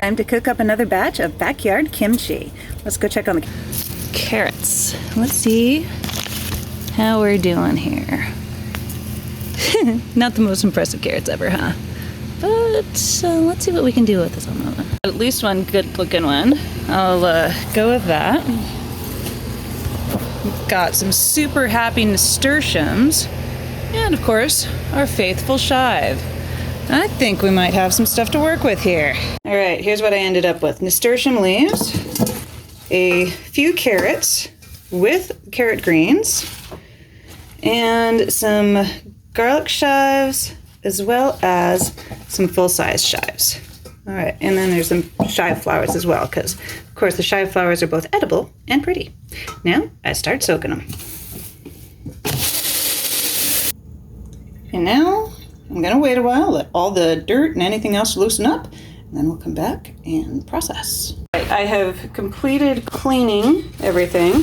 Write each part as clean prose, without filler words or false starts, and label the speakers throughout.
Speaker 1: Time to cook up another batch of backyard kimchi. Let's go check on the carrots. Let's see how we're doing here. Not the most impressive carrots ever, huh? But let's see what we can do with this one. At least one good looking one. I'll go with that. Got some super happy nasturtiums. And of course, our faithful chive. I think we might have some stuff to work with here. All right, here's what I ended up with. Nasturtium leaves, a few carrots with carrot greens, and some garlic chives, as well as some full-size chives. All right, and then there's some chive flowers as well, because of course the chive flowers are both edible and pretty. Now I start soaking them. And now I'm gonna wait a while, let all the dirt and anything else loosen up, and then we'll come back and process. I have completed cleaning everything.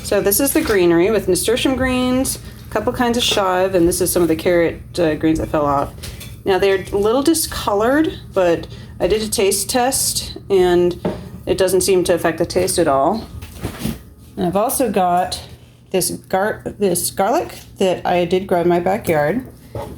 Speaker 1: So this is the greenery with nasturtium greens, a couple kinds of chive, and this is some of the carrot greens that fell off. Now they're a little discolored, but I did a taste test and it doesn't seem to affect the taste at all. And I've also got this garlic that I did grow in my backyard.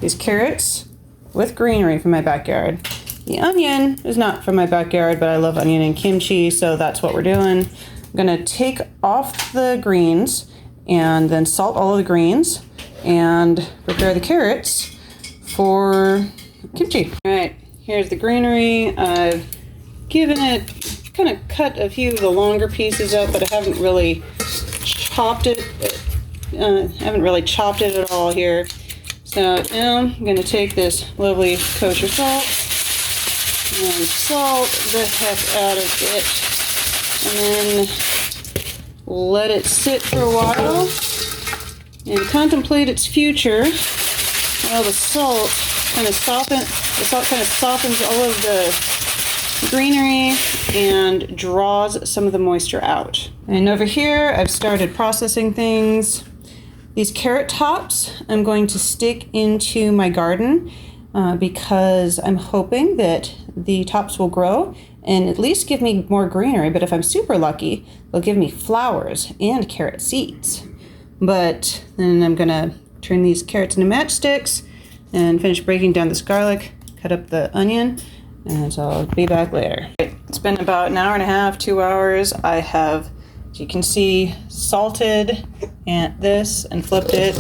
Speaker 1: These carrots with greenery from my backyard. The onion is not from my backyard, but I love onion and kimchi, so that's what we're doing. I'm gonna take off the greens and then salt all of the greens and prepare the carrots for kimchi. All right, here's the greenery. I've given it, kind of cut a few of the longer pieces up, but I haven't really chopped it. At all here. So now I'm going to take this lovely kosher salt and salt the heck out of it, and then let it sit for a while and contemplate its future while the salt kind of softens all of the greenery and draws some of the moisture out. And over here I've started processing things. These carrot tops I'm going to stick into my garden because I'm hoping that the tops will grow and at least give me more greenery, but if I'm super lucky, they'll give me flowers and carrot seeds. But then I'm gonna turn these carrots into matchsticks and finish breaking down this garlic, cut up the onion, and so I'll be back later. It's been about an hour and a half, 2 hours. I have, as you can see, salted this and flipped it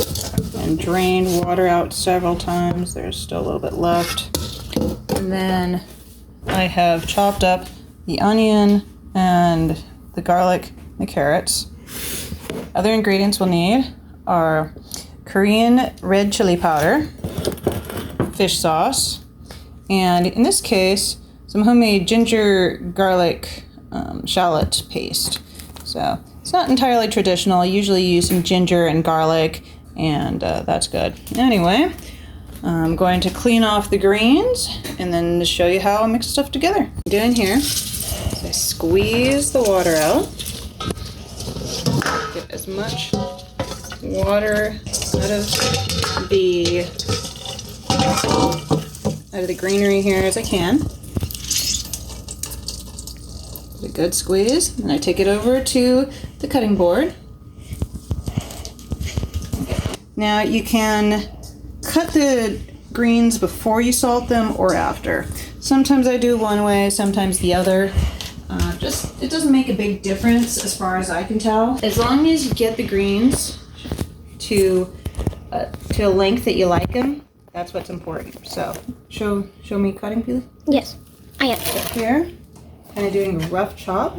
Speaker 1: and drained water out several times. There's still a little bit left. And then I have chopped up the onion and the garlic, the carrots. Other ingredients we'll need are Korean red chili powder, fish sauce, and in this case, some homemade ginger garlic shallot paste. So it's not entirely traditional. I usually use some ginger and garlic, and that's good. Anyway, I'm going to clean off the greens and then show you how I mix stuff together. What I'm doing here is I squeeze the water out. Get as much water out of the greenery here as I can. A good squeeze, and I take it over to the cutting board. Now you can cut the greens before you salt them or after. Sometimes I do one way, sometimes the other. It doesn't make a big difference as far as I can tell. As long as you get the greens to a length that you like them, that's what's important. So show me cutting, please.
Speaker 2: Yes, I am.
Speaker 1: Here. Kind of doing a rough chop.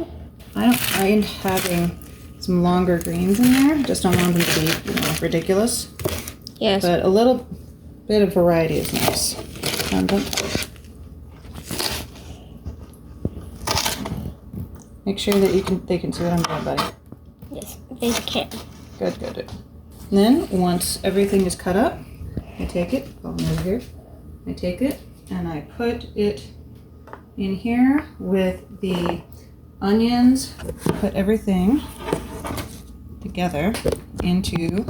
Speaker 1: I don't mind having some longer greens in there. Just don't want them to be, ridiculous.
Speaker 2: Yes.
Speaker 1: But a little bit of variety is nice. Make sure that they can see what I'm doing, buddy.
Speaker 2: Yes, they can.
Speaker 1: Good. And then once everything is cut up, I take it. Over here. I take it and I put it in here with the onions, put everything together into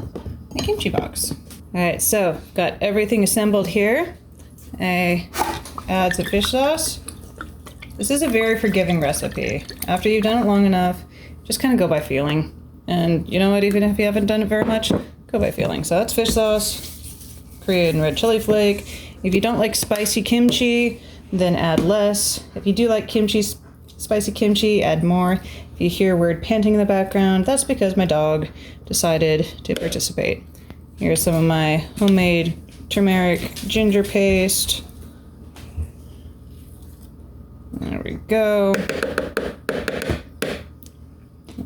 Speaker 1: the kimchi box. All right, so got everything assembled here. I add some fish sauce, This is a very forgiving recipe. After you've done it long enough, just kind of go by feeling. And you know what, even if you haven't done it very much, go by feeling. So that's fish sauce, Korean red chili flake. If you don't like spicy kimchi, then add less. If you do like kimchi, spicy kimchi, add more. If you hear weird panting in the background, that's because my dog decided to participate. Here's some of my homemade turmeric ginger paste. There we go.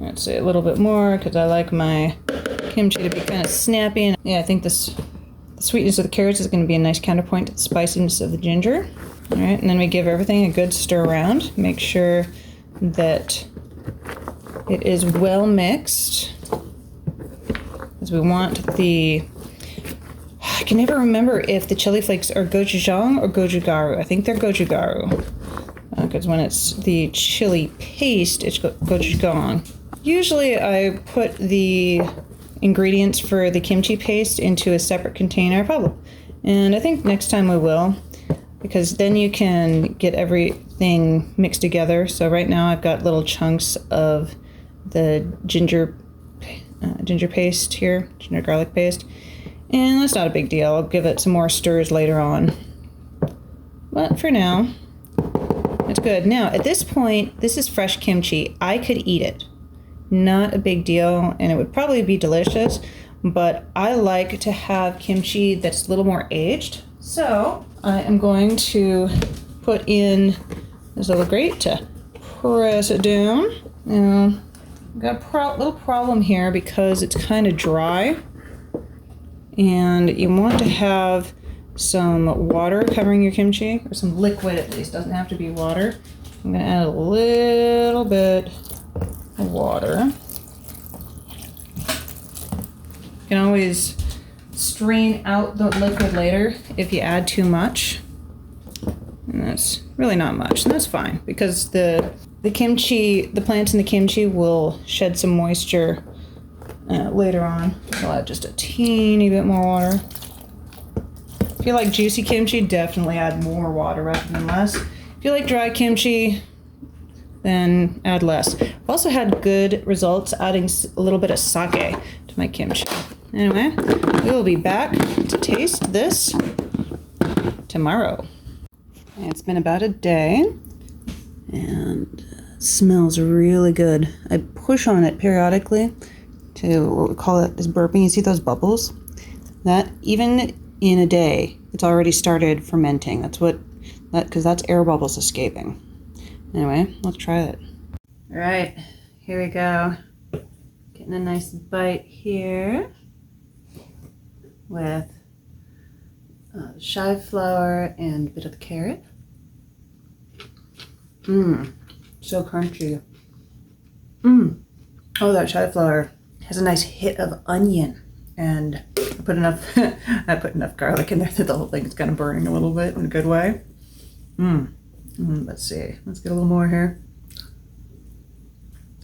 Speaker 1: I'd say a little bit more because I like my kimchi to be kind of snappy. And yeah, I think the sweetness of the carrots is going to be a nice counterpoint to the spiciness of the ginger. All right, and then we give everything a good stir around. Make sure that it is well mixed, because we want the... I can never remember if the chili flakes are gochujang or gochugaru. I think they're gochugaru, because when it's the chili paste, it's gochujang. Usually I put the ingredients for the kimchi paste into a separate container, probably. And I think next time we will, because then you can get everything mixed together. So right now I've got little chunks of the ginger paste here, ginger garlic paste. And that's not a big deal. I'll give it some more stirs later on. But for now, it's good. Now, at this point, this is fresh kimchi. I could eat it. Not a big deal, and it would probably be delicious, but I like to have kimchi that's a little more aged. So I am going to put in this little grate to press it down. Now, I've got a little problem here because it's kind of dry, and you want to have some water covering your kimchi, or some liquid at least. Doesn't have to be water. I'm going to add a little bit of water. You can always strain out the liquid later if you add too much. And that's really not much, and that's fine, because the kimchi, the plants in the kimchi will shed some moisture later on. I'll add just a teeny bit more water. If you like juicy kimchi, definitely add more water rather than less. If you like dry kimchi, then add less. I've also had good results adding a little bit of sake to my kimchi. Anyway, we will be back to taste this tomorrow. It's been about a day, and it smells really good. I push on it periodically to what we call it is burping. You see those bubbles? That even in a day, it's already started fermenting. Because that's air bubbles escaping. Anyway, let's try it. All right, here we go. Getting a nice bite here with chive flour and a bit of the carrot. So crunchy. Oh, that chive flour has a nice hit of onion, and I put enough garlic in there that the whole thing is kind of burning a little bit in a good way. Let's see. Let's get a little more here.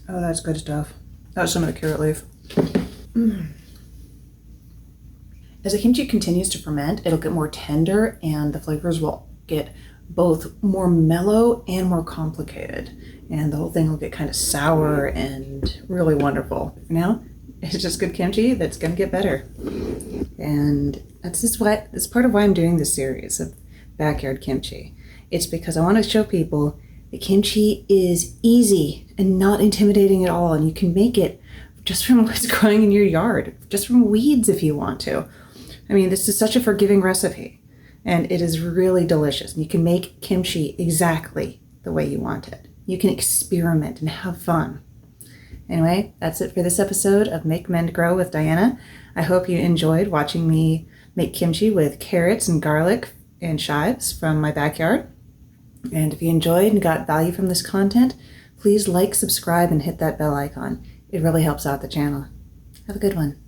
Speaker 1: Oh, that's good stuff. That was some of the carrot leaf. As the kimchi continues to ferment, it'll get more tender, and the flavors will get both more mellow and more complicated. And the whole thing will get kind of sour and really wonderful. For now, it's just good kimchi that's going to get better. And that's part of why I'm doing this series of Backyard Kimchi. It's because I want to show people that kimchi is easy and not intimidating at all. And you can make it just from what's growing in your yard, just from weeds if you want to. I mean, this is such a forgiving recipe, and it is really delicious. And you can make kimchi exactly the way you want it. You can experiment and have fun. Anyway, that's it for this episode of Make, Mend, Grow with Diana. I hope you enjoyed watching me make kimchi with carrots and garlic and chives from my backyard. And if you enjoyed and got value from this content, please like, subscribe, and hit that bell icon. It really helps out the channel. Have a good one.